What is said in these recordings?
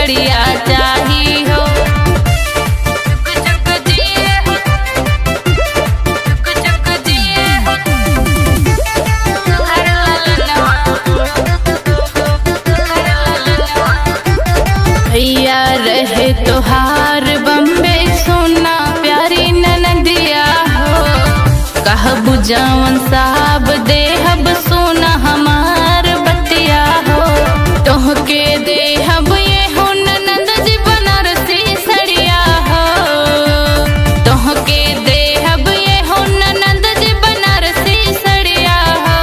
सिकड़िया चाही हो। भैया रहे तोहार बम्बे सोना प्यारी ननदिया हो। कहबू जवन साहब देहब सोना हमार बतिया हो। तोहके देहब ये हो ननद जी बनारसी सड़िया हो। तोहके देहब ये हो ननद जी बनारसी सड़िया हो।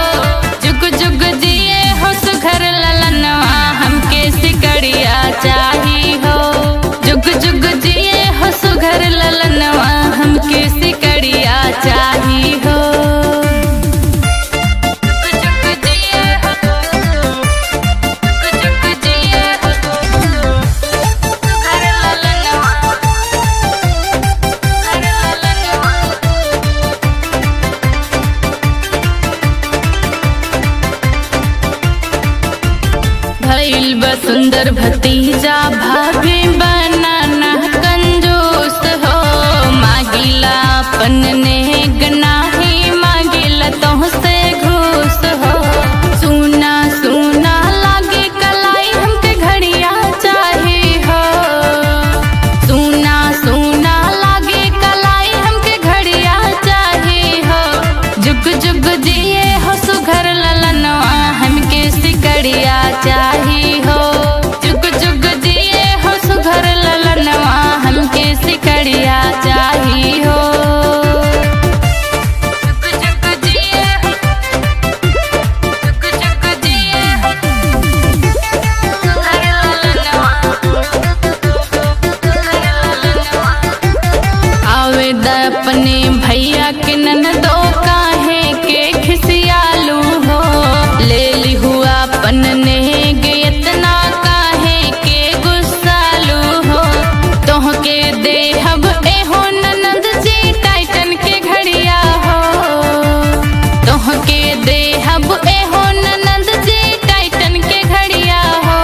जुग जुग जिए हो सुघर ललनवा हमके सिकड़िया चाही हो। जुग जुग जिए हो सुघर ललनवा हमके सिकड़िया चाही हो। भइल बा सुंदर भतीजा भाभी बनाना कंजूस हो। मांगिला अपन नेग नाही मांगिला तोहसे घूस हो। सुना सुना लागे कलाई हमके घड़िया चाही हो। सुना सुना लागे कलाई हमके घड़िया चाही हो। जुग जुग जिए हो सुघर ललनवा हमके सिकड़िया चाही हो। जुग जुग जिए हो सुघर ललनवा हमके सिकड़िया चाही हो। जुग जुग जिए हो, जुग जुग जिए हो सुघर ललनवा, आवेद अपने भैया के ननदो काहे के खिसियालू हो। ले ली हुआ अपन नेग इतना काहे के गुस्सालू हो। तोहके देहब एहो ननद जी टाइटन के घड़िया हो। तोहके देहब एहो ननद जी टाइटन के घड़िया हो।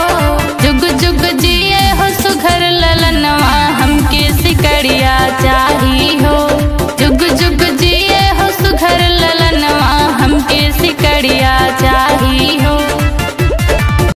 जुग जुग जिए हो सुघर ललनवा हमके सिकड़िया चाही हो।